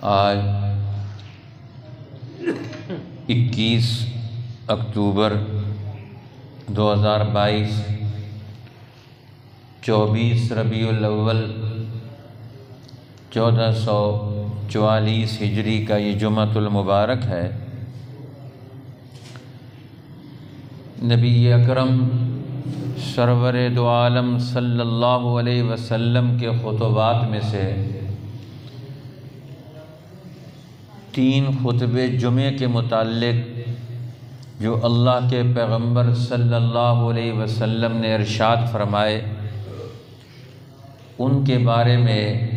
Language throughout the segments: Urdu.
آج 21 اکتوبر 2022 24 ربیع الاول 1444 ہجری کا یہ جمعۃ المبارک ہے۔ نبی اکرم سرور دو عالم صلی اللہ علیہ وسلم کے خطبات میں سے 3 خطبے جمعے کے متعلق جو اللہ کے پیغمبر صلی اللہ علیہ وسلم نے ارشاد فرمائے، ان کے بارے میں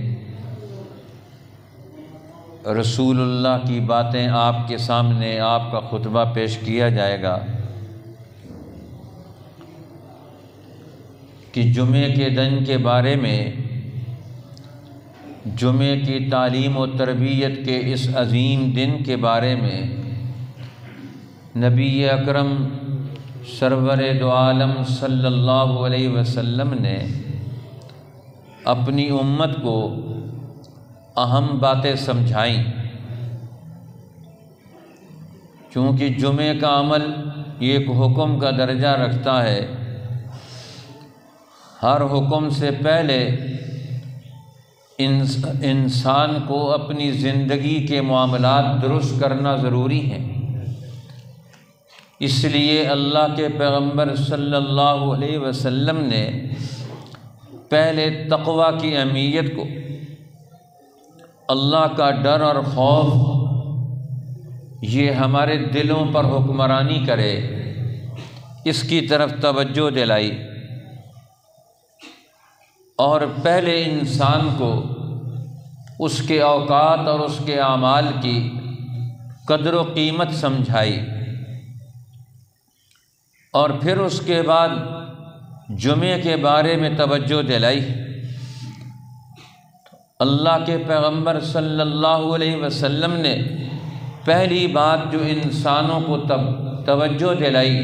رسول اللہ کی باتیں آپ کے سامنے آپ کا خطبہ پیش کیا جائے گا کہ جمعے کے دن کے بارے میں، جمعے کی تعلیم و تربیت کے اس عظیم دن کے بارے میں نبی اکرم سرور دو عالم صلی اللہ علیہ وسلم نے اپنی امت کو اہم باتیں سمجھائیں۔ چونکہ جمعے کا عمل ایک حکم کا درجہ رکھتا ہے، ہر حکم سے پہلے انسان کو اپنی زندگی کے معاملات درست کرنا ضروری ہیں۔ اس لیے اللہ کے پیغمبر صلی اللہ علیہ وسلم نے پہلے تقوی کی اہمیت کو، اللہ کا ڈر اور خوف یہ ہمارے دلوں پر حکمرانی کرے، اس کی طرف توجہ دلائی، اور پہلے انسان کو اس کے اوقات اور اس کے اعمال کی قدر و قیمت سمجھائی، اور پھر اس کے بعد جمعے کے بارے میں توجہ دلائی۔ اللہ کے پیغمبر صلی اللہ علیہ وسلم نے پہلی بات جو انسانوں کو توجہ دلائی،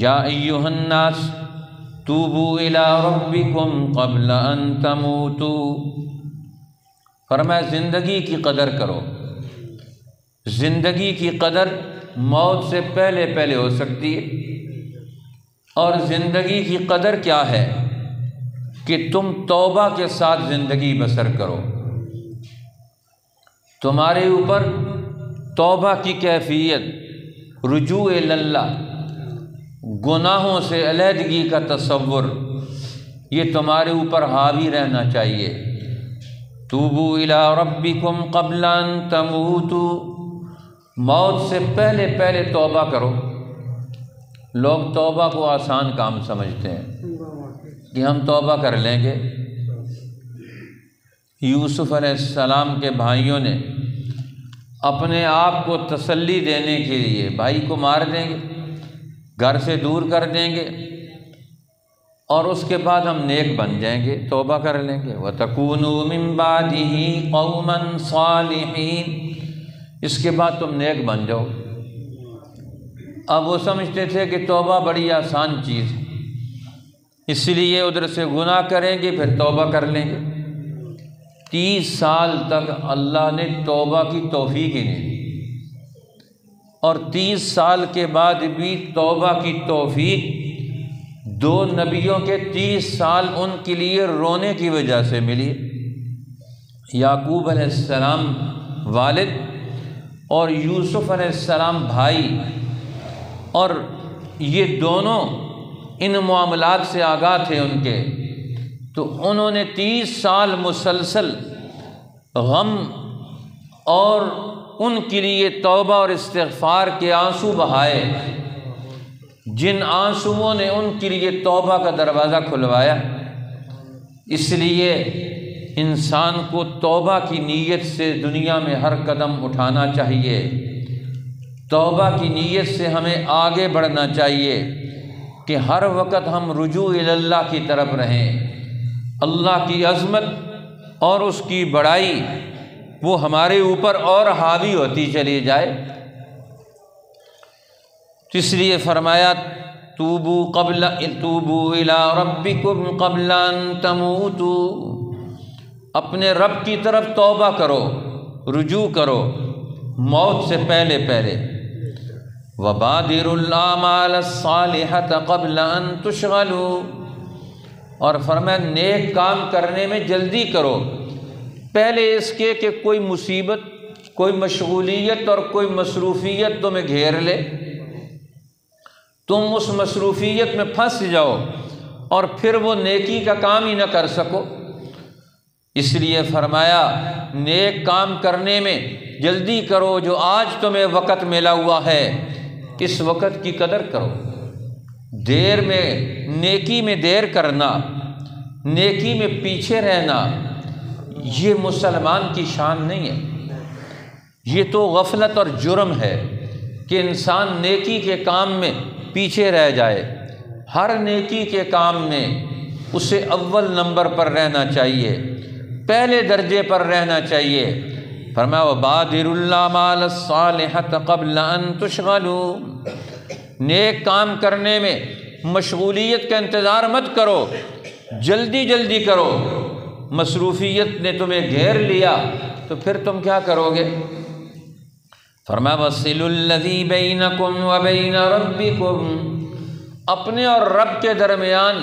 یا ایھا الناس توبوا الی ربکم قبل ان تموتوا، فرمایا زندگی کی قدر کرو۔ زندگی کی قدر موت سے پہلے پہلے ہو سکتی ہے، اور زندگی کی قدر کیا ہے کہ تم توبہ کے ساتھ زندگی بسر کرو۔ تمہارے اوپر توبہ کی کیفیت، رجوع اللہ، گناہوں سے علیحدگی کا تصور، یہ تمہارے اوپر حاوی رہنا چاہیے۔ توبوا الی ربکم قبل ان تموتوا، موت سے پہلے پہلے توبہ کرو۔ لوگ توبہ کو آسان کام سمجھتے ہیں کہ ہم توبہ کر لیں گے۔ یوسف علیہ السلام کے بھائیوں نے اپنے آپ کو تسلی دینے کے لیے بھائی کو مار دیں گے، گھر سے دور کر دیں گے، اور اس کے بعد ہم نیک بن جائیں گے، توبہ کر لیں گے۔ وَتَكُونُوا مِن بَعْدِهِ قَوْمًا صَالِحِينَ، اس کے بعد تم نیک بن جاؤ۔ اب وہ سمجھتے تھے کہ توبہ بڑی آسان چیز ہے، اس لیے ادھر سے گناہ کریں گے پھر توبہ کر لیں گے۔ 30 سال تک اللہ نے توبہ کی توفیق ہی نہیں دی، اور 30 سال کے بعد بھی توبہ کی توفیق 2 نبیوں کے 30 سال ان کے لیے رونے کی وجہ سے ملی۔ یعقوب علیہ السلام والد اور یوسف علیہ السلام بھائی، اور یہ دونوں ان معاملات سے آگاہ تھے ان کے، تو انہوں نے 30 سال مسلسل غم اور ان کے لیے توبہ اور استغفار کے آنسو بہائے، جن آنسوؤں نے ان کے لیے توبہ کا دروازہ کھلوایا۔ اس لیے انسان کو توبہ کی نیت سے دنیا میں ہر قدم اٹھانا چاہیے، توبہ کی نیت سے ہمیں آگے بڑھنا چاہیے کہ ہر وقت ہم رجوع اللہ کی طرف رہیں، اللہ کی عظمت اور اس کی بڑائی وہ ہمارے اوپر اور حاوی ہوتی چلی جائے۔ اس لیے فرمایا توبوا الی ربکم قبل ان تموتوا، اپنے رب کی طرف توبہ کرو رجوع کرو موت سے پہلے پہلے۔ وَبَادِرُوا الْأَعْمَالَ الصَّالِحَةَ قَبْلَ أَن تُشْغَلُوا، اور فرمایا نیک کام کرنے میں جلدی کرو پہلے اس کے کہ کوئی مصیبت، کوئی مشغولیت اور کوئی مصروفیت تمہیں گھیر لے، تم اس مصروفیت میں پھنس جاؤ اور پھر وہ نیکی کا کام ہی نہ کر سکو۔ اس لیے فرمایا نیک کام کرنے میں جلدی کرو، جو آج تمہیں وقت ملا ہوا ہے اس وقت کی قدر کرو۔ دیر میں نیکی میں دیر کرنا، نیکی میں پیچھے رہنا، یہ مسلمان کی شان نہیں ہے، یہ تو غفلت اور جرم ہے کہ انسان نیکی کے کام میں پیچھے رہ جائے۔ ہر نیکی کے کام میں اسے اول نمبر پر رہنا چاہیے، پہلے درجے پر رہنا چاہیے۔ فرمایا وَبَادِرُوا الْأَعْمَالَ الصَّالِحَةَ قَبْلَ أَن تُشْغَلُوا، نیک کام کرنے میں مشغولیت کا انتظار مت کرو، جلدی جلدی کرو۔ مصروفیت نے تمہیں گھیر لیا تو پھر تم کیا کرو گے؟ فرمایا وَصِلُوا الَّذِي بَيْنَكُمْ وَبَيْنَ رَبِّكُمْ، اپنے اور رب کے درمیان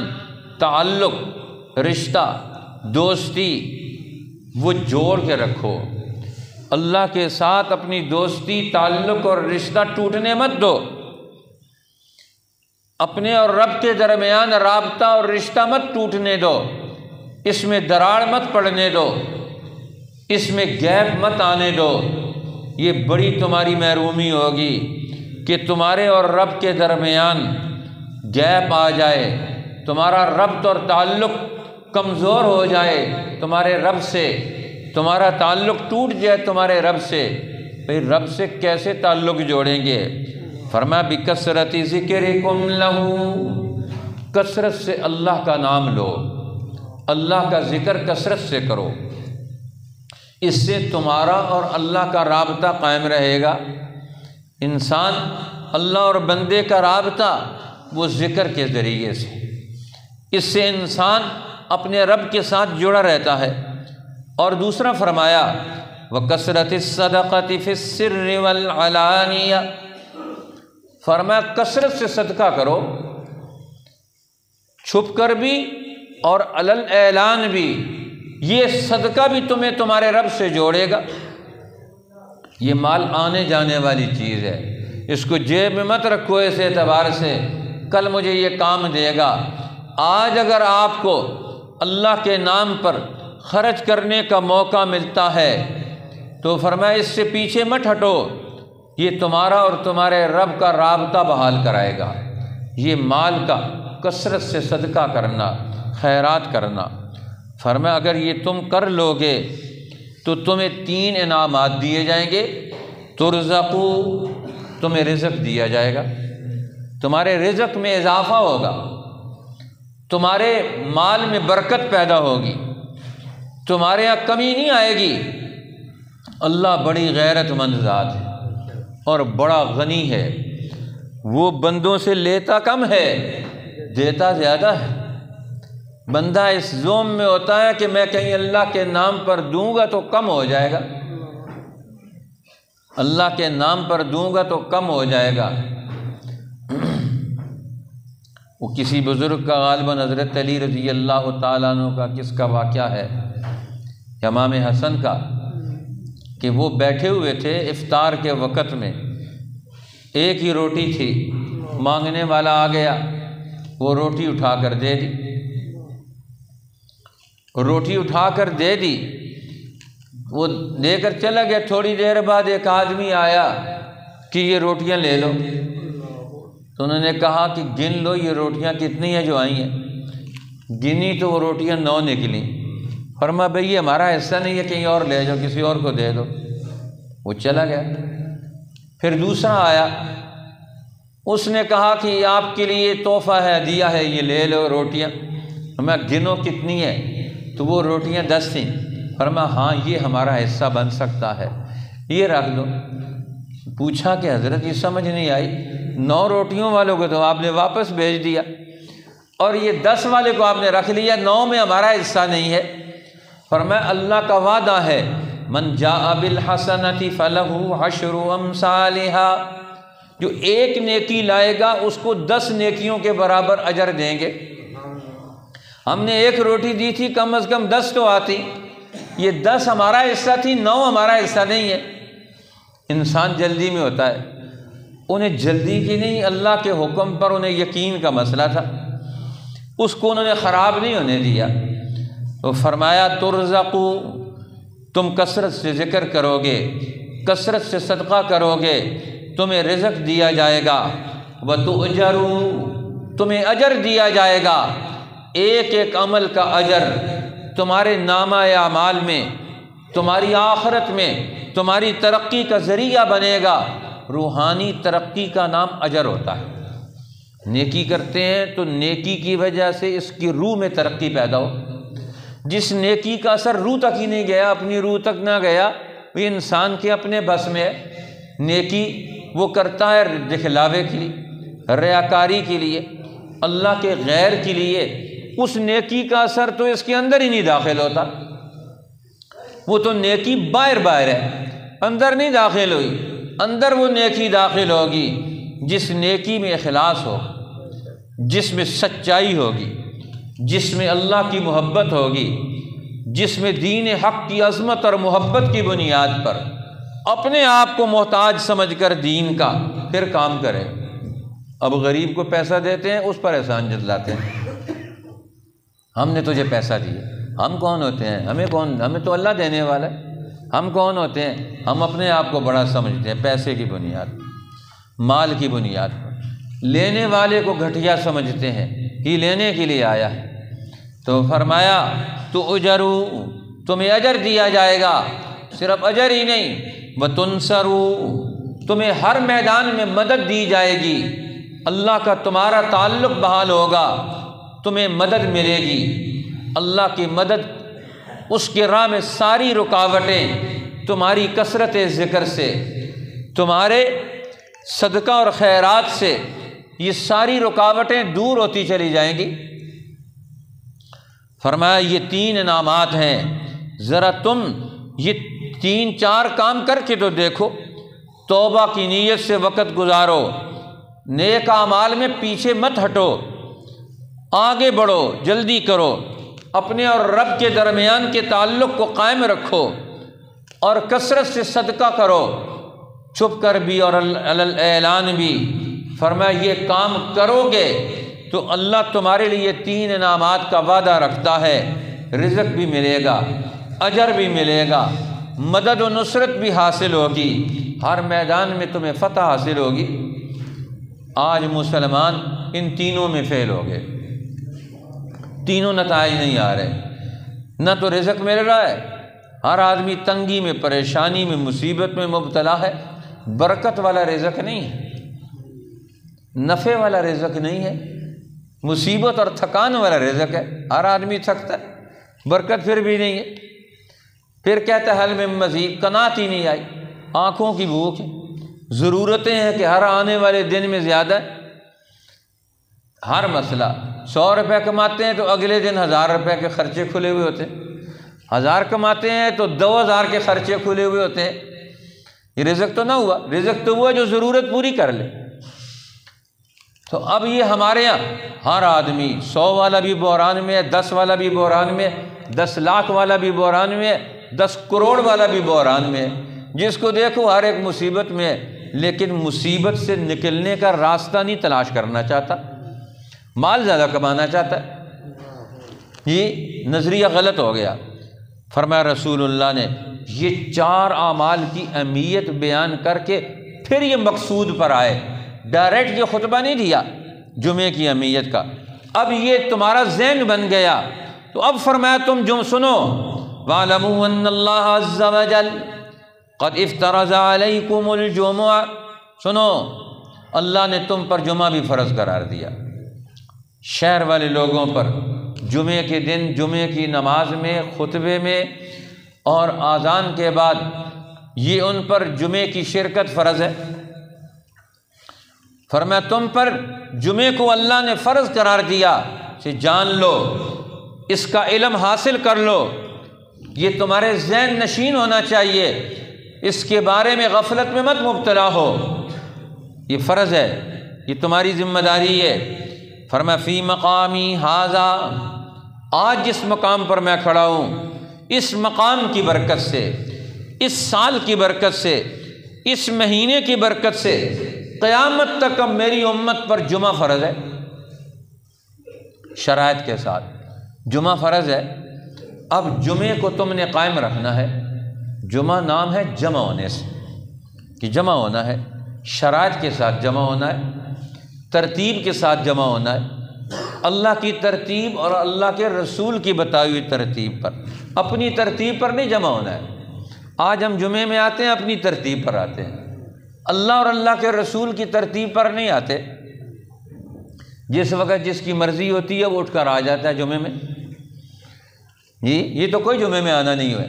تعلق، رشتہ، دوستی وہ جوڑ کے رکھو۔ اللہ کے ساتھ اپنی دوستی، تعلق اور رشتہ ٹوٹنے مت دو۔ اپنے اور رب کے درمیان رابطہ اور رشتہ مت ٹوٹنے دو، اس میں دراڑ مت پڑنے دو، اس میں گیپ مت آنے دو۔ یہ بڑی تمہاری محرومی ہوگی کہ تمہارے اور رب کے درمیان گیپ آ جائے، تمہارا ربط اور تعلق کمزور ہو جائے تمہارے رب سے، تمہارا تعلق ٹوٹ جائے تمہارے رب سے۔ بھئی رب سے کیسے تعلق جوڑیں گے؟ فرمایا بکثرت ذکرکم لہ، کثرت سے اللہ کا نام لو، اللہ کا ذکر کثرت سے کرو، اس سے تمہارا اور اللہ کا رابطہ قائم رہے گا۔ انسان اللہ اور بندے کا رابطہ وہ ذکر کے ذریعے سے، اس سے انسان اپنے رب کے ساتھ جڑا رہتا ہے۔ اور دوسرا فرمایا وَكَثْرَةِ الصَّدَقَةِ فِي السِّرِّ وَالْعَلَانِيَةِ، فرمایا کثرت سے صدقہ کرو، چھپ کر بھی اور علل اعلان بھی۔ یہ صدقہ بھی تمہیں تمہارے رب سے جوڑے گا۔ یہ مال آنے جانے والی چیز ہے، اس کو جیب میں مت رکھو اس اعتبار سے کل مجھے یہ کام دے گا۔ آج اگر آپ کو اللہ کے نام پر خرچ کرنے کا موقع ملتا ہے تو فرمایا اس سے پیچھے مت ہٹو، یہ تمہارا اور تمہارے رب کا رابطہ بحال کرائے گا۔ یہ مال کا کثرت سے صدقہ کرنا، خیرات کرنا۔ فرمایا اگر یہ تم کر لو گے تو تمہیں 3 انعامات دیے جائیں گے۔ ترزقو، تمہیں رزق دیا جائے گا، تمہارے رزق میں اضافہ ہوگا، تمہارے مال میں برکت پیدا ہوگی، تمہارے یہاں کمی نہیں آئے گی۔ اللہ بڑی غیرت مند ذات ہے اور بڑا غنی ہے، وہ بندوں سے لیتا کم ہے، دیتا زیادہ ہے۔ بندہ اس ظلم میں ہوتا ہے کہ میں کہیں اللہ کے نام پر دوں گا تو کم ہو جائے گا، اللہ کے نام پر دوں گا تو کم ہو جائے گا۔ وہ کسی بزرگ کا غالباً حضرت علی رضی اللہ تعالیٰ عنہ کا کس کا واقعہ ہے، امام حسن کا، کہ وہ بیٹھے ہوئے تھے افطار کے وقت میں، ایک ہی روٹی تھی، مانگنے والا آ گیا، وہ روٹی اٹھا کر دے دی، روٹی اٹھا کر دے دی، وہ دے کر چلا گیا۔ تھوڑی دیر بعد ایک آدمی آیا کہ یہ روٹیاں لے لو، تو انہوں نے کہا کہ گن لو یہ روٹیاں کتنی ہیں جو آئی ہیں۔ گنی تو وہ روٹیاں 9 نکلیں۔ فرمایا بھئی یہ ہمارا حصہ نہیں ہے، کہیں اور لے جاؤ، کسی اور کو دے دو۔ وہ چلا گیا۔ پھر دوسرا آیا، اس نے کہا کہ یہ آپ کے لیے تحفہ ہے، ہدیہ ہے، یہ لے لو روٹیاں۔ فرمایا گنو کتنی ہے؟ تو وہ روٹیاں 10 تھیں۔ فرمایا ہاں یہ ہمارا حصہ بن سکتا ہے، یہ رکھ دو۔ پوچھا کہ حضرت یہ سمجھ نہیں آئی، 9 روٹیوں والوں کو تو آپ نے واپس بھیج دیا اور یہ 10 والے کو آپ نے رکھ لیا، 9 میں ہمارا حصہ نہیں ہے۔ فرمایا اللہ کا وعدہ ہے من جاء بالحسنۃ فلہ عشر امثالها، جو ایک نیکی لائے گا اس کو 10 نیکیوں کے برابر اجر دیں گے۔ ہم نے ایک روٹی دی تھی، کم از کم 10 تو آتی، یہ 10 ہمارا حصہ تھی، 9 ہمارا حصہ نہیں ہے۔ انسان جلدی میں ہوتا ہے، انہیں جلدی کی نہیں، اللہ کے حکم پر انہیں یقین کا مسئلہ تھا، اس کو انہوں نے خراب نہیں ہونے دیا۔ تو فرمایا ترزقو، تم کثرت سے ذکر کرو گے، کثرت سے صدقہ کرو گے، تمہیں رزق دیا جائے گا، وتؤجروا، تمہیں اجر دیا جائے گا، ایک ایک عمل کا اجر تمہارے نامہ اعمال میں، تمہاری آخرت میں تمہاری ترقی کا ذریعہ بنے گا۔ روحانی ترقی کا نام اجر ہوتا ہے۔ نیکی کرتے ہیں تو نیکی کی وجہ سے اس کی روح میں ترقی پیدا ہو۔ جس نیکی کا اثر روح تک ہی نہیں گیا، اپنی روح تک نہ گیا، وہ انسان کے اپنے بس میں ہے۔ نیکی وہ کرتا ہے دکھلاوے کے لیے، ریاکاری کے لیے، اللہ کے غیر کے لیے، اس نیکی کا اثر تو اس کے اندر ہی نہیں داخل ہوتا۔ وہ تو نیکی باہر باہر ہے، اندر نہیں داخل ہوئی۔ اندر وہ نیکی داخل ہوگی جس نیکی میں اخلاص ہو، جس میں سچائی ہوگی، جس میں اللہ کی محبت ہوگی، جس میں دین حق کی عظمت اور محبت کی بنیاد پر اپنے آپ کو محتاج سمجھ کر دین کا پھر کام کرے۔ اب غریب کو پیسہ دیتے ہیں، اس پر احسان جتلاتے ہیں، ہم نے تجھے پیسہ دیا۔ ہم کون ہوتے ہیں؟ ہمیں تو اللہ دینے والا ہے۔ ہم کون ہوتے ہیں؟ ہم اپنے آپ کو بڑا سمجھتے ہیں، پیسے کی بنیاد، مال کی بنیاد پر۔ لینے والے کو گھٹیا سمجھتے ہیں کہ لینے کے لیے آیا ہے۔ تو فرمایا تو اجرو، تمہیں اجر دیا جائے گا، صرف اجر ہی نہیں، وتنصرو، تمہیں ہر میدان میں مدد دی جائے گی۔ اللہ کا تمہارا تعلق بحال ہوگا، تمہیں مدد ملے گی۔ اللہ کی مدد، اس کے راہ میں ساری رکاوٹیں تمہاری کثرت ذکر سے، تمہارے صدقہ اور خیرات سے یہ ساری رکاوٹیں دور ہوتی چلی جائیں گی۔ فرمایا یہ 3 انعامات ہیں، ذرا تم یہ 3-4 کام کر کے تو دیکھو۔ توبہ کی نیت سے وقت گزارو، نیک اعمال میں پیچھے مت ہٹو، آگے بڑھو، جلدی کرو، اپنے اور رب کے درمیان کے تعلق کو قائم رکھو، اور کثرت سے صدقہ کرو، چھپ کر بھی اور اعلان بھی۔ فرمایا یہ کام کرو گے تو اللہ تمہارے لیے 3 انعامات کا وعدہ رکھتا ہے، رزق بھی ملے گا، اجر بھی ملے گا، مدد و نصرت بھی حاصل ہوگی، ہر میدان میں تمہیں فتح حاصل ہوگی۔ آج مسلمان ان تینوں میں فیل ہو گئے، تینوں نتائج نہیں آ رہے۔ نہ تو رزق مل رہا ہے، ہر آدمی تنگی میں، پریشانی میں، مصیبت میں مبتلا ہے۔ برکت والا رزق نہیں ہے، نفع والا رزق نہیں ہے، مصیبت اور تھکان والا رزق ہے۔ ہر آدمی تھکتا ہے، برکت پھر بھی نہیں ہے۔ پھر کہتا ہے حل میں مزید، قناعت ہی نہیں آئی، آنکھوں کی بھوک ہے، ضرورتیں ہیں کہ ہر آنے والے دن میں زیادہ ہے۔ ہر مسئلہ 100 روپے کماتے ہیں تو اگلے دن 1000 روپے کے خرچے کھلے ہوئے ہوتے ہیں، 1000 کماتے ہیں تو 2000 کے خرچے کھلے ہوئے ہوتے ہیں۔ یہ رزق تو نہ ہوا، رزق تو ہوا جو ضرورت پوری کر لے۔ تو اب یہ ہمارے یہاں ہر آدمی 100 والا بھی بحران میں ہے، 10 والا بھی بحران میں ہے، 10 لاکھ والا بھی بحران میں ہے، 10 کروڑ والا بھی بحران میں ہے۔ جس کو دیکھو ہر ایک مصیبت میں ہے، لیکن مصیبت سے نکلنے کا راستہ نہیں تلاش کرنا چاہتا، مال زیادہ کمانا چاہتا ہے۔ یہ نظریہ غلط ہو گیا۔ فرمایا رسول اللہ نے یہ 4 اعمال کی اہمیت بیان کر کے پھر یہ مقصود پر آئے، ڈائریکٹ یہ خطبہ نہیں دیا جمعے کی اہمیت کا۔ اب یہ تمہارا ذہن بن گیا، تو اب فرمایا تم جو سنو، وَاعْلَمُوا أَنَّ اللَّهَ عَزَّ وَجَلَّ قَدْ اِفْتَرَضَ عَلَيْكُمُ الْجُمُعَةَ، سنو اللہ نے تم پر جمعہ بھی فرض قرار دیا۔ شہر والے لوگوں پر جمعے کے دن جمعے کی نماز میں، خطبے میں اور اذان کے بعد یہ ان پر جمعے کی شرکت فرض ہے۔ فرمایا تم پر جمعے کو اللہ نے فرض قرار دیا، سے جان لو، اس کا علم حاصل کر لو، یہ تمہارے ذہن نشین ہونا چاہیے، اس کے بارے میں غفلت میں مت مبتلا ہو، یہ فرض ہے، یہ تمہاری ذمہ داری ہے۔ فرمایا فی مقامی ھذا، آج جس مقام پر میں کھڑا ہوں، اس مقام کی برکت سے، اس سال کی برکت سے، اس مہینے کی برکت سے قیامت تک اب میری امت پر جمعہ فرض ہے، شرائط کے ساتھ جمعہ فرض ہے۔ اب جمعے کو تم نے قائم رکھنا ہے، جمعہ نام ہے جمع ہونے سے، کہ جمع ہونا ہے، شرائط کے ساتھ جمع ہونا ہے، ترتیب کے ساتھ جمع ہونا ہے، اللہ کی ترتیب اور اللہ کے رسول کی بتائی ہوئی ترتیب پر، اپنی ترتیب پر نہیں جمع ہونا ہے۔ آج ہم جمعے میں آتے ہیں، اپنی ترتیب پر آتے ہیں، اللہ اور اللہ کے رسول کی ترتیب پر نہیں آتے۔ جس وقت جس کی مرضی ہوتی ہے وہ اٹھ کر آ جاتا ہے جمعے میں، جی یہ تو کوئی جمعے میں آنا نہیں ہوا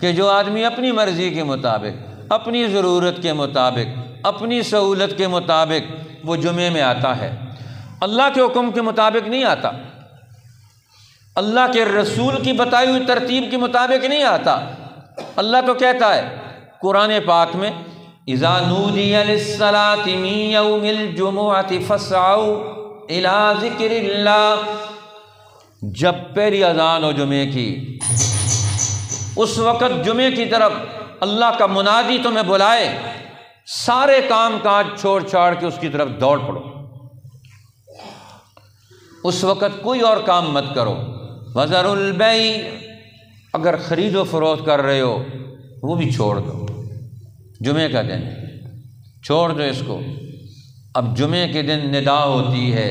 کہ جو آدمی اپنی مرضی کے مطابق، اپنی ضرورت کے مطابق، اپنی سہولت کے مطابق وہ جمعے میں آتا ہے، اللہ کے حکم کے مطابق نہیں آتا، اللہ کے رسول کی بتائی ہوئی ترتیب کے مطابق نہیں آتا۔ اللہ تو کہتا ہے قرآن پاک میں اذا نودی للصلاۃ من یوم الجمعۃ فاسعوا الی ذکر اللہ، جب پہلی اذان ہو جمعے کی، اس وقت جمعے کی طرف اللہ کا منادی تمہیں بلائے، سارے کام کاج چھوڑ چھاڑ کے اس کی طرف دوڑ پڑو، اس وقت کوئی اور کام مت کرو۔ وذروا البیع، اگر خرید و فروخت کر رہے ہو وہ بھی چھوڑ دو، جمعے کا دن چھوڑ دو اس کو۔ اب جمعے کے دن ندا ہوتی ہے،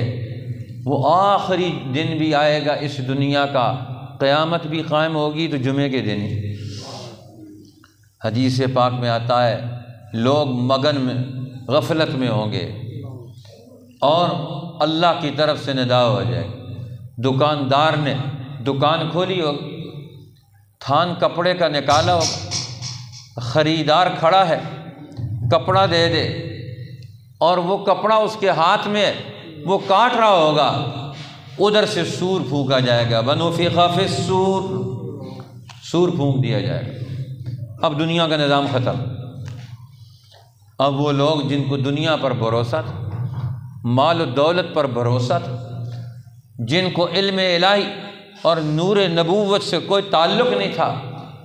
وہ آخری دن بھی آئے گا اس دنیا کا، قیامت بھی قائم ہوگی تو جمعے کے دن ہی۔ حدیث پاک میں آتا ہے لوگ مگن میں، غفلت میں ہوں گے اور اللہ کی طرف سے ندا ہو جائے گی، دکاندار نے دکان کھولی ہوگی، تھان کپڑے کا نکالا ہوگا، خریدار کھڑا ہے، کپڑا دے دے، اور وہ کپڑا اس کے ہاتھ میں وہ کاٹ رہا ہوگا، ادھر سے سور پھونکا جائے گا، ونفخ فی الصور، سور پھونک دیا جائے گا۔ اب دنیا کا نظام ختم۔ اب وہ لوگ جن کو دنیا پر بھروسہ تھا، مال و دولت پر بھروسہ تھا، جن کو علم الہی اور نور نبوت سے کوئی تعلق نہیں تھا،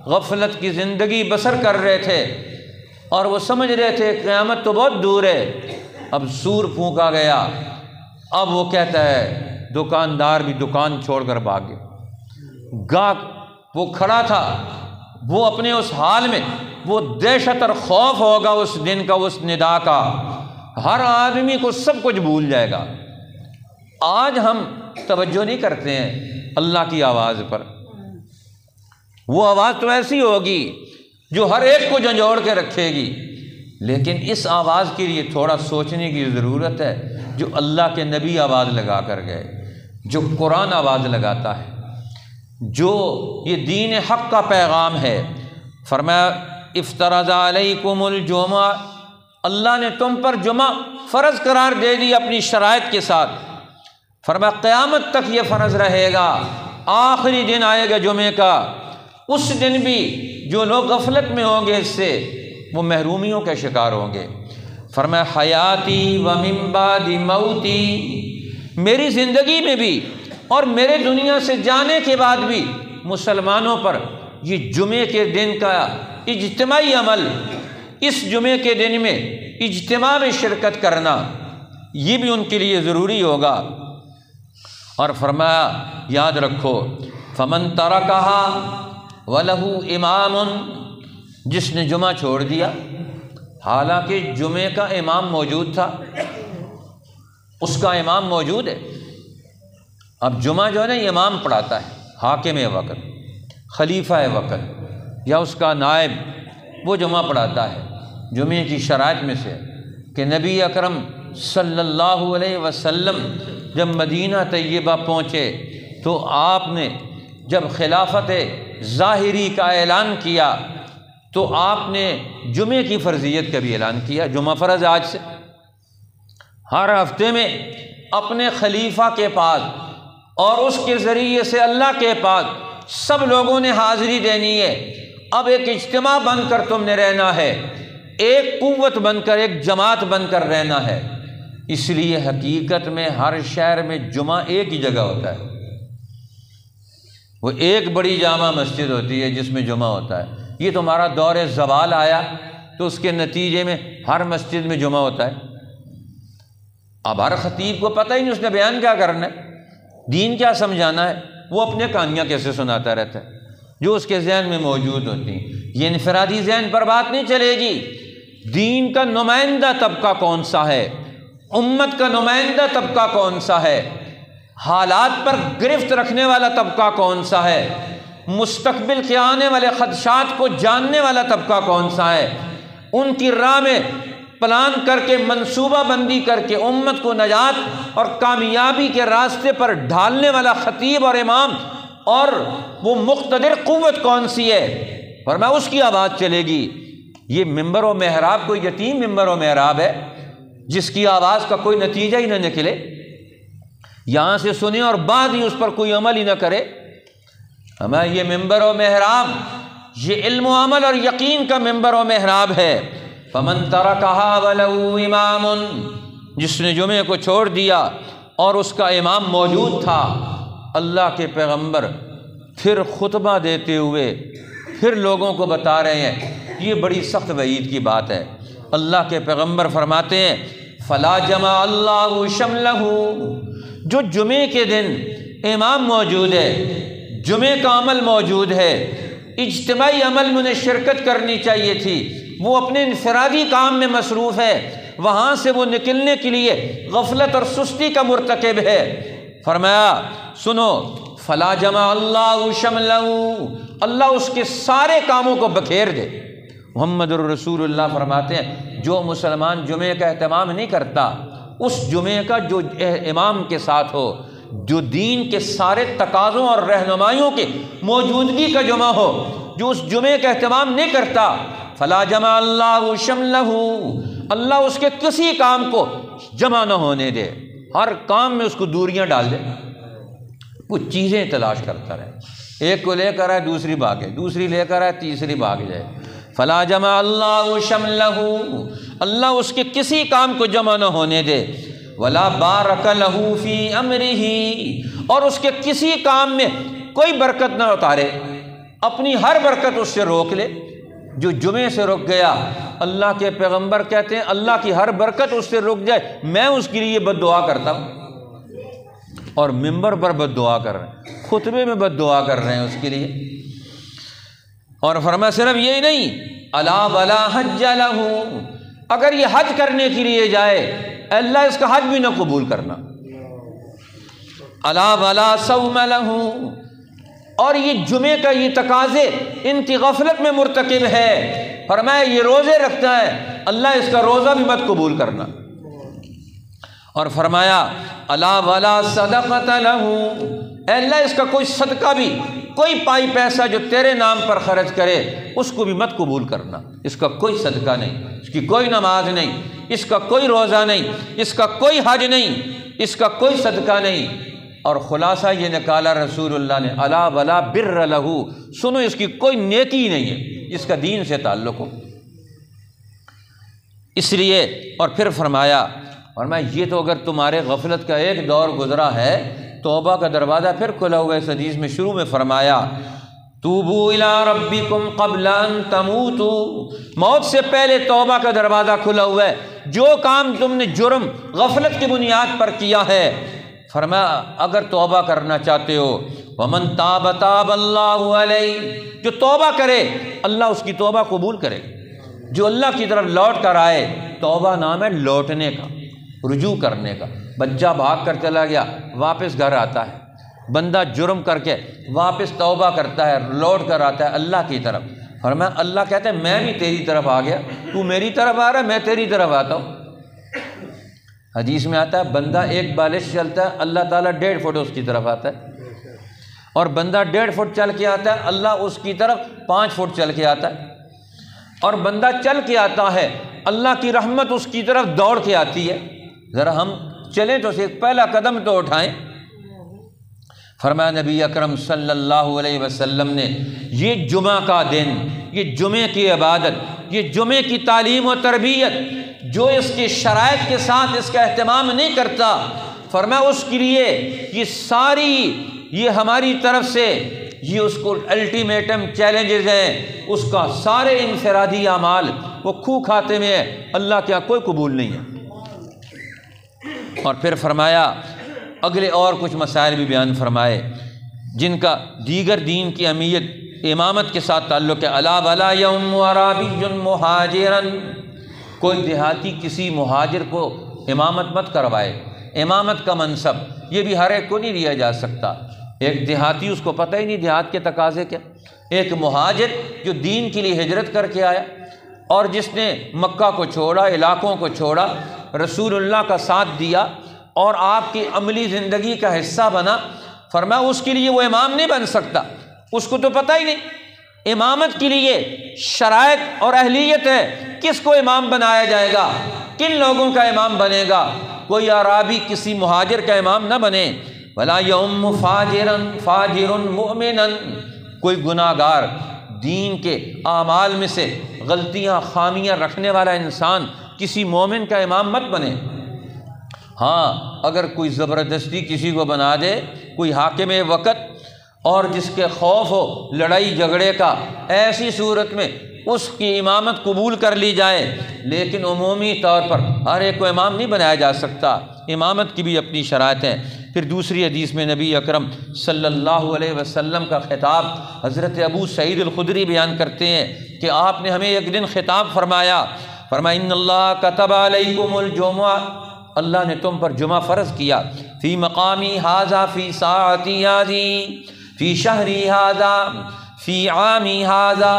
غفلت کی زندگی بسر کر رہے تھے اور وہ سمجھ رہے تھے قیامت تو بہت دور ہے، اب سور پھونکا گیا۔ اب وہ کہتا ہے دکاندار بھی دکان چھوڑ کر بھاگ گیا، گاہک وہ کھڑا تھا، وہ اپنے اس حال میں، وہ دہشت اور خوف ہوگا اس دن کا، اس ندا کا، ہر آدمی کو سب کچھ بھول جائے گا۔ آج ہم توجہ نہیں کرتے ہیں اللہ کی آواز پر، وہ آواز تو ایسی ہوگی جو ہر ایک کو جھنجھوڑ کے رکھے گی، لیکن اس آواز کے لیے تھوڑا سوچنے کی ضرورت ہے۔ جو اللہ کے نبی آواز لگا کر گئے، جو قرآن آواز لگاتا ہے، جو یہ دین حق کا پیغام ہے، فرمایا افترض علیکم الجمعہ، اللہ نے تم پر جمعہ فرض قرار دے دی اپنی شرائط کے ساتھ، فرمایا قیامت تک یہ فرض رہے گا، آخری دن آئے گا جمعے کا، اس دن بھی جو لوگ غفلت میں ہوں گے اس سے وہ محرومیوں کے شکار ہوں گے۔ فرمایا حیاتی و من بعد موتی، میری زندگی میں بھی اور میرے دنیا سے جانے کے بعد بھی مسلمانوں پر یہ جمعے کے دن کا اجتماعی عمل، اس جمعے کے دن میں اجتماع میں شرکت کرنا، یہ بھی ان کے لیے ضروری ہوگا۔ اور فرمایا یاد رکھو فمن ترکھا وَلَهُ امام، جس نے جمعہ چھوڑ دیا حالانکہ جمعے کا امام موجود تھا، اس کا امام موجود ہے، اب جمعہ جو ہے نا امام پڑھاتا ہے، حاکم وقت، خلیفہ وقت یا اس کا نائب، وہ جمعہ پڑھاتا ہے۔ جمعے کی شرائط میں سے کہ نبی اکرم صلی اللہ علیہ وسلم جب مدینہ طیبہ پہنچے تو آپ نے جب خلافت ظاہری کا اعلان کیا تو آپ نے جمعے کی فرضیت کا بھی اعلان کیا، جمعہ فرض آج سے، ہر ہفتے میں اپنے خلیفہ کے پاس اور اس کے ذریعے سے اللہ کے پاس سب لوگوں نے حاضری دینی ہے، اب ایک اجتماع بن کر تم نے رہنا ہے، ایک قوت بن کر، ایک جماعت بن کر رہنا ہے۔ اس لیے حقیقت میں ہر شہر میں جمعہ ایک ہی جگہ ہوتا ہے، وہ ایک بڑی جامع مسجد ہوتی ہے جس میں جمعہ ہوتا ہے۔ یہ تمہارا دور زوال آیا تو اس کے نتیجے میں ہر مسجد میں جمعہ ہوتا ہے۔ اب ہر خطیب کو پتہ ہی نہیں اس نے بیان کیا کرنا ہے، دین کیا سمجھانا ہے، وہ اپنے کہانیاں کیسے سناتا رہتا ہے جو اس کے ذہن میں موجود ہوتی ہیں۔ یہ انفرادی ذہن پر بات نہیں چلے گی۔ دین کا نمائندہ طبقہ کون سا ہے، امت کا نمائندہ طبقہ کون سا ہے، حالات پر گرفت رکھنے والا طبقہ کون سا ہے، مستقبل کے آنے والے خدشات کو جاننے والا طبقہ کون سا ہے، ان کی راہ میں پلان کر کے، منصوبہ بندی کر کے امت کو نجات اور کامیابی کے راستے پر ڈھالنے والا خطیب اور امام اور وہ مقتدر قوت کون سی ہے، فرمایا اس کی آواز چلے گی۔ یہ ممبر و محراب کوئی یتیم ممبر و محراب ہے جس کی آواز کا کوئی نتیجہ ہی نہ نکلے، یہاں سے سنے اور بعد ہی اس پر کوئی عمل ہی نہ کرے۔ ہمیں یہ ممبر و محراب، یہ علم و عمل اور یقین کا ممبر و محراب ہے۔ فمن ترکھا ولہ امام، جس نے جمعے کو چھوڑ دیا اور اس کا امام موجود تھا، اللہ کے پیغمبر پھر خطبہ دیتے ہوئے پھر لوگوں کو بتا رہے ہیں، یہ بڑی سخت وعید کی بات ہے۔ اللہ کے پیغمبر فرماتے ہیں فلا جمع اللہ شملہ، جو جمعے کے دن امام موجود ہے، جمعے کا عمل موجود ہے، اجتماعی عمل میں انہیں شرکت کرنی چاہیے تھی، وہ اپنے انفرادی کام میں مصروف ہے، وہاں سے وہ نکلنے کے لیے غفلت اور سستی کا مرتکب ہے۔ فرمایا سنو فلا جمع اللہ شملہ، اللہ اس کے سارے کاموں کو بکھیر دے۔ محمد الرسول اللہ فرماتے ہیں جو مسلمان جمعے کا اہتمام نہیں کرتا، اس جمعے کا جو امام کے ساتھ ہو، جو دین کے سارے تقاضوں اور رہنمائیوں کے موجودگی کا جمعہ ہو، جو اس جمعے کا اہتمام نہیں کرتا، فلا جمع اللہ شملہ، اللہ اس کے کسی کام کو جمع نہ ہونے دے، ہر کام میں اس کو دوریاں ڈال دے، کچھ چیزیں تلاش کرتا رہے، ایک کو لے کر آئے دوسری بھاگے، دوسری لے کر آئے تیسری بھاگ جائے۔ فلا جمع اللہ شملہ، اللہ اس کے کسی کام کو جمع نہ ہونے دے۔ ولا بارک لہ فی امرہ، اور اس کے کسی کام میں کوئی برکت نہ اتارے، اپنی ہر برکت اس سے روک لے۔ جو جمعے سے رک گیا، اللہ کے پیغمبر کہتے ہیں اللہ کی ہر برکت اس سے رک جائے، میں اس کے لیے بد دعا کرتا ہوں، اور ممبر پر بد دعا کر رہے ہیں، خطبے میں بد دعا کر رہے ہیں اس کے لیے۔ اور فرمایا صرف یہی نہیں، الا ولا حج لہ، اگر یہ حج کرنے کے لیے جائے اللہ اس کا حج بھی نہ قبول کرنا۔ الا ولا صوم لہ، اور یہ جمعے کا یہ تقاضے ان کی غفلت میں مرتکب ہے، فرمایا یہ روزے رکھتا ہے اللہ اس کا روزہ بھی مت قبول کرنا۔ اور فرمایا الا ولا صدقۃ لہ، اے اللہ اس کا کوئی صدقہ بھی، کوئی پائی پیسہ جو تیرے نام پر خرچ کرے اس کو بھی مت قبول کرنا، اس کا کوئی صدقہ نہیں، اس کی کوئی نماز نہیں، اس کا کوئی روزہ نہیں، اس کا کوئی حج نہیں، اس کا کوئی صدقہ نہیں۔ اور خلاصہ یہ نکالا رسول اللہ نے الا ولا بر لہ، سنو اس کی کوئی نیکی نہیں ہے جس کا دین سے تعلق ہو۔ اس لیے اور پھر فرمایا یہ تو اگر تمہارے غفلت کا ایک دور گزرا ہے، توبہ کا دروازہ پھر کھلا ہوا ہے۔ اس حدیث میں شروع میں فرمایا توبوا الی ربکم قبل ان تموتوا، موت سے پہلے توبہ کا دروازہ کھلا ہوا ہے۔ جو کام تم نے جرم غفلت کی بنیاد پر کیا ہے، فرمایا اگر توبہ کرنا چاہتے ہو، ومن تاب تاب اللہ علیہ، جو توبہ کرے اللہ اس کی توبہ قبول کرے، جو اللہ کی طرف لوٹ کر آئے۔ توبہ نام ہے لوٹنے کا، رجوع کرنے کا۔ بچہ بھاگ کر چلا گیا واپس گھر آتا ہے، بندہ جرم کر کے واپس توبہ کرتا ہے، لوٹ کر آتا ہے اللہ کی طرف۔ فرمایا اللہ کہتا ہے میں بھی تیری طرف آ گیا، تو میری طرف آ رہا ہے میں تیری طرف آتا ہوں۔ حدیث میں آتا ہے بندہ ایک بالش چلتا ہے اللہ تعالیٰ 1.5 فٹ اس کی طرف آتا ہے، اور بندہ 1.5 فٹ چل کے آتا ہے اللہ اس کی طرف 5 فٹ چل کے آتا ہے، اور بندہ چل کے آتا ہے اللہ کی رحمت اس کی طرف دوڑ کے آتی ہے۔ ذرا ہم چلیں تو ایک پہلا قدم تو اٹھائیں۔ فرمایا نبی اکرم صلی اللہ علیہ وسلم نے یہ جمعہ کا دن، یہ جمعے کی عبادت، یہ جمعے کی تعلیم و تربیت، جو اس کی شرائط کے ساتھ اس کا اہتمام نہیں کرتا، فرمایا اس کے لیے یہ ساری، یہ ہماری طرف سے یہ اس کو الٹیمیٹم چیلنجز ہیں، اس کا سارے انفرادی اعمال وہ کھو کھاتے میں ہے، اللہ کے یہاں کوئی قبول نہیں ہے۔ اور پھر فرمایا اگلے اور کچھ مسائل بھی بیان فرمائے جن کا دیگر دین کی اہمیت امامت کے ساتھ تعلق ہے۔ الا ولا یؤم عربی مہاجرا، کوئی دیہاتی کسی مہاجر کو امامت مت کروائے۔ امامت کا منصب یہ بھی ہر ایک کو نہیں دیا جا سکتا۔ ایک دیہاتی اس کو پتہ ہی نہیں دیہات کے تقاضے کیا، ایک مہاجر جو دین کے لیے ہجرت کر کے آیا اور جس نے مکہ کو چھوڑا، علاقوں کو چھوڑا، رسول اللہ کا ساتھ دیا اور آپ کی عملی زندگی کا حصہ بنا، فرمایا اس کے لیے وہ امام نہیں بن سکتا، اس کو تو پتہ ہی نہیں۔ امامت کے لیے شرائط اور اہلیت ہے، کس کو امام بنایا جائے گا، کن لوگوں کا امام بنے گا۔ کوئی عرابی کسی مہاجر کا امام نہ بنے۔ ولا یؤم فاجرا فاجر مؤمنا، کوئی گناہ گار دین کے اعمال میں سے غلطیاں خامیاں رکھنے والا انسان کسی مومن کا امام مت بنے۔ ہاں اگر کوئی زبردستی کسی کو بنا دے، کوئی حاکم وقت اور جس کے خوف ہو لڑائی جھگڑے کا، ایسی صورت میں اس کی امامت قبول کر لی جائے، لیکن عمومی طور پر ہر ایک کو امام نہیں بنایا جا سکتا۔ امامت کی بھی اپنی شرائط ہیں۔ پھر دوسری حدیث میں نبی اکرم صلی اللہ علیہ وسلم کا خطاب حضرت ابو سعید الخدری بیان کرتے ہیں کہ آپ نے ہمیں ایک دن خطاب فرمایا، فرمایا ان اللہ کتب علیکم الجمعہ، اللہ نے تم پر جمعہ فرض کیا، فی مقامی ھذا فی ساعتی ھذی فی شہری ھذا فی عامی ھذا،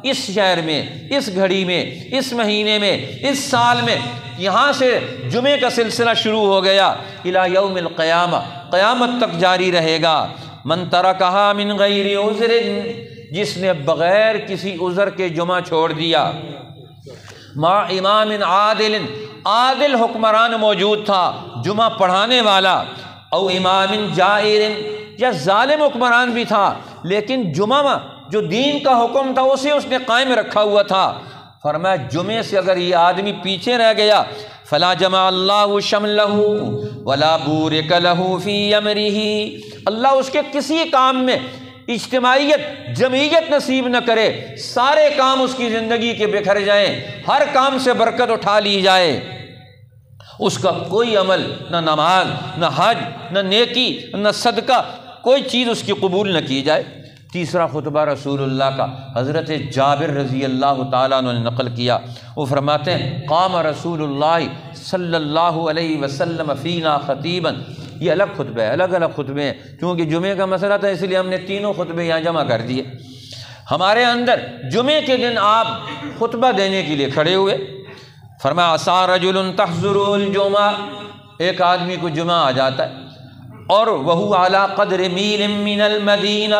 اس شہر میں، اس گھڑی میں، اس مہینے میں، اس سال میں، یہاں سے جمعے کا سلسلہ شروع ہو گیا الی یوم القیامہ، قیامت تک جاری رہے گا۔ من ترکھا من غیر عذر، جس نے بغیر کسی عذر کے جمعہ چھوڑ دیا، مع امام عادل، عادل حکمران موجود تھا جمعہ پڑھانے والا، او امام جائر، یا ظالم حکمران بھی تھا لیکن جمعہ جو دین کا حکم تھا اسے اس نے قائم رکھا ہوا تھا، فرمایا جمعے سے اگر یہ آدمی پیچھے رہ گیا، فلا جمع اللہ شملہ ولا بورک لہ فی امرہ، اللہ اس کے کسی کام میں اجتماعیت جمعیت نصیب نہ کرے، سارے کام اس کی زندگی کے بکھر جائیں، ہر کام سے برکت اٹھا لی جائے، اس کا کوئی عمل، نہ نماز، نہ حج، نہ نیکی، نہ صدقہ، کوئی چیز اس کی قبول نہ کی جائے۔ تیسرا خطبہ رسول اللہ کا حضرت جابر رضی اللہ تعالیٰ عنہ نے نقل کیا، وہ فرماتے ہیں قام رسول اللہ صلی اللہ علیہ وسلم فینا خطیبا، یہ الگ خطبہ ہے، الگ الگ خطبے ہیں، کیونکہ جمعے کا مسئلہ تھا اس لیے ہم نے تینوں خطبے یہاں جمع کر دیے۔ ہمارے اندر جمعے کے دن آپ خطبہ دینے کے لیے کھڑے ہوئے، فرمایا عسیٰ رجل تحضرہ الجمعہ، ایک آدمی کو جمعہ آ جاتا ہے اور وہو علی قدر میل من المدینہ،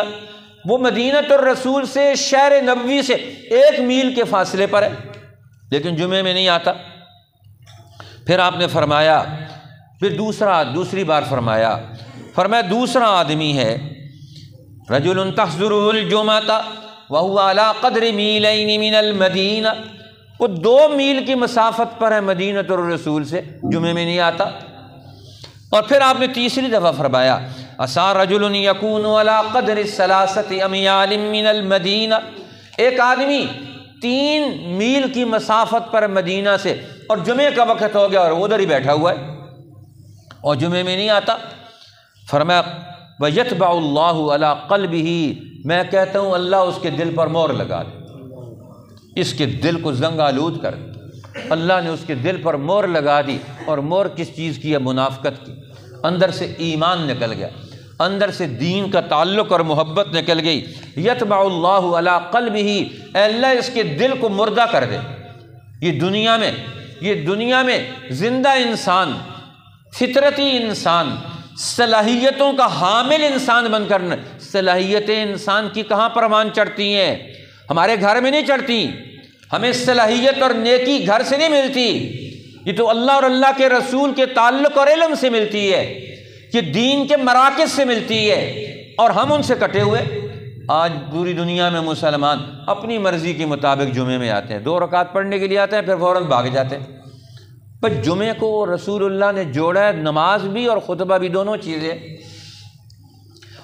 وہ مدینۃ الرسول سے، شہر نبوی سے 1 میل کے فاصلے پر ہے لیکن جمعے میں نہیں آتا۔ پھر آپ نے فرمایا، پھر دوسری بار فرمایا دوسرا آدمی ہے رجل تحضرہ الجمعہ وہو علی قدر میلین من المدینہ، وہ 2 میل کی مسافت پر ہے مدینۃ الرسول سے، جمعے میں نہیں آتا۔ اور پھر آپ نے تیسری دفعہ فرمایا عسیٰ رجل یکون علی قدر 3 امیال من المدینہ، ایک آدمی 3 میل کی مسافت پر مدینہ سے اور جمعے کا وقت ہو گیا اور وہ ادھر ہی بیٹھا ہوا ہے اور جمعے میں نہیں آتا۔ فرمایا وَيَتْبَعُ اللَّهُ عَلَىٰ قَلْبِهِ، میں کہتا ہوں اللہ اس کے دل پر مہر لگا دے، اس کے دل کو زنگ آلود کر دے۔ اللہ نے اس کے دل پر مہر لگا دی، اور مہر کس چیز کی ہے؟ منافقت کی۔ اندر سے ایمان نکل گیا، اندر سے دین کا تعلق اور محبت نکل گئی۔ یتبع اللہ علی قلبہ، اے اللہ اس کے دل کو مردہ کر دے۔ یہ دنیا میں زندہ انسان، فطرتی انسان، صلاحیتوں کا حامل انسان بن کر، صلاحیتیں انسان کی کہاں پروان چڑھتی ہیں؟ ہمارے گھر میں نہیں چڑھتی، ہمیں صلاحیت اور نیکی گھر سے نہیں ملتی، یہ تو اللہ اور اللہ کے رسول کے تعلق اور علم سے ملتی ہے۔ کہ دین کے مراکز سے ملتی ہے اور ہم ان سے کٹے ہوئے۔ آج پوری دنیا میں مسلمان اپنی مرضی کے مطابق جمعے میں آتے ہیں، 2 رکعت پڑھنے کے لیے آتے ہیں، پھر فوراً بھاگ جاتے ہیں۔ پر جمعے کو رسول اللہ نے جوڑا ہے، نماز بھی اور خطبہ بھی، دونوں چیزیں۔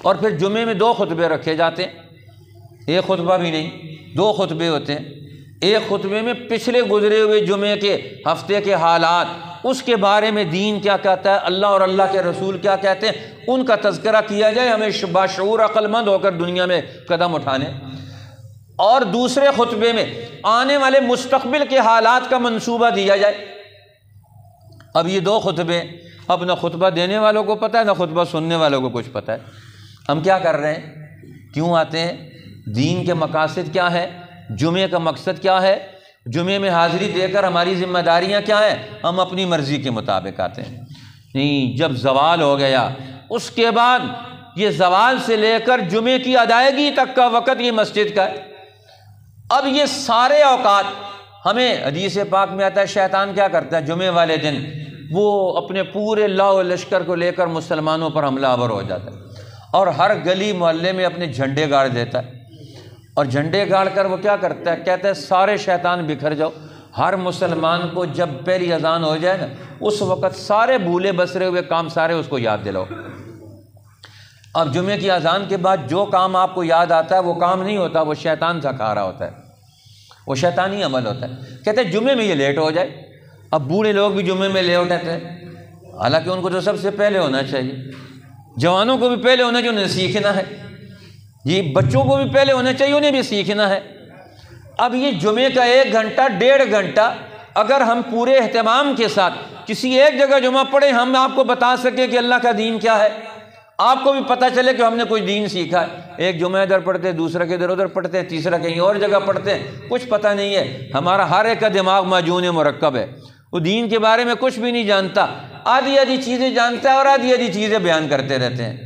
اور پھر جمعے میں 2 خطبے رکھے جاتے ہیں، 1 خطبہ بھی نہیں، 2 خطبے ہوتے ہیں۔ ایک خطبے میں پچھلے گزرے ہوئے جمعے کے ہفتے کے حالات، اس کے بارے میں دین کیا کہتا ہے، اللہ اور اللہ کے رسول کیا کہتے ہیں، ان کا تذکرہ کیا جائے، ہمیں باشعور عقل مند ہو کر دنیا میں قدم اٹھانے۔ اور دوسرے خطبے میں آنے والے مستقبل کے حالات کا منصوبہ دیا جائے۔ اب یہ 2 خطبے، اب نہ خطبہ دینے والوں کو پتہ ہے نہ خطبہ سننے والوں کو کچھ پتہ ہے۔ ہم کیا کر رہے ہیں، کیوں آتے ہیں، دین کے مقاصد کیا ہے، جمعے کا مقصد کیا ہے، جمعے میں حاضری دے کر ہماری ذمہ داریاں کیا ہیں، ہم اپنی مرضی کے مطابق آتے ہیں۔ نہیں، جب زوال ہو گیا اس کے بعد یہ زوال سے لے کر جمعے کی ادائیگی تک کا وقت یہ مسجد کا ہے۔ اب یہ سارے اوقات ہمیں حدیث پاک میں آتا ہے، شیطان کیا کرتا ہے جمعے والے دن، وہ اپنے پورے لاؤ و لشکر کو لے کر مسلمانوں پر حملہ آور ہو جاتا ہے اور ہر گلی محلے میں اپنے جھنڈے گاڑ دیتا ہے۔ اور جھنڈے گاڑ کر وہ کیا کرتا ہے، کہتا ہے سارے شیطان بکھر جاؤ۔ ہر مسلمان کو جب پہلی اذان ہو جائے نا، اس وقت سارے بھولے بسرے ہوئے کام سارے اس کو یاد دلاؤ۔ اب جمعے کی اذان کے بعد جو کام آپ کو یاد آتا ہے وہ کام نہیں ہوتا، وہ شیطان سکھا رہا ہوتا ہے، وہ شیطانی عمل ہوتا ہے۔ کہتے ہیں جمعے میں یہ لیٹ ہو جائے۔ اب بوڑھے لوگ بھی جمعے میں لیٹ ہوتے ہیں، حالانکہ ان کو تو سب سے پہلے ہونا چاہیے۔ جوانوں کو بھی پہلے ہونا چاہیے، انہیں سیکھنا ہے۔ یہ بچوں کو بھی پہلے ہونا چاہیے، انہیں بھی سیکھنا ہے۔ اب یہ جمعے کا 1 گھنٹہ 1.5 گھنٹہ اگر ہم پورے اہتمام کے ساتھ کسی ایک جگہ جمعہ پڑھیں، ہم آپ کو بتا سکیں کہ اللہ کا دین کیا ہے، آپ کو بھی پتہ چلے کہ ہم نے کوئی دین سیکھا ہے۔ ایک جمعہ ادھر پڑھتے ہیں، دوسرا کے ادھر ادھر پڑھتے ہیں، تیسرا کہیں اور جگہ پڑھتے ہیں، کچھ پتہ نہیں ہے۔ ہمارا ہر ایک کا دماغ معجون مرکب ہے، وہ دین کے بارے میں کچھ بھی نہیں جانتا، آدھی آدھی چیزیں جانتا ہے اور آدھی آدھی چیزیں بیان کرتے رہتے ہیں۔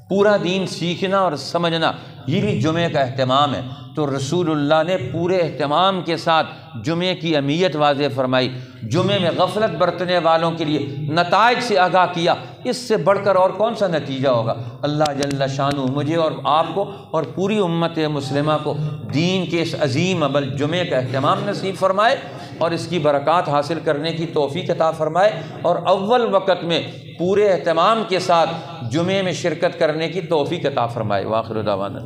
پورا دین سیکھنا اور سمجھنا یہ بھی جمعے کا اہتمام ہے۔ تو رسول اللہ نے پورے اہتمام کے ساتھ جمعے کی اہمیت واضح فرمائی، جمعے میں غفلت برتنے والوں کے لیے نتائج سے آگاہ کیا۔ اس سے بڑھ کر اور کون سا نتیجہ ہوگا؟ اللہ جل شانہ مجھے اور آپ کو اور پوری امت مسلمہ کو دین کے اس عظیم عمل جمعے کا اہتمام نصیب فرمائے اور اس کی برکات حاصل کرنے کی توفیق عطا فرمائے، اور اول وقت میں پورے اہتمام کے ساتھ جمعے میں شرکت کرنے کی توفیق عطا فرمائے۔ وآخر دعوانا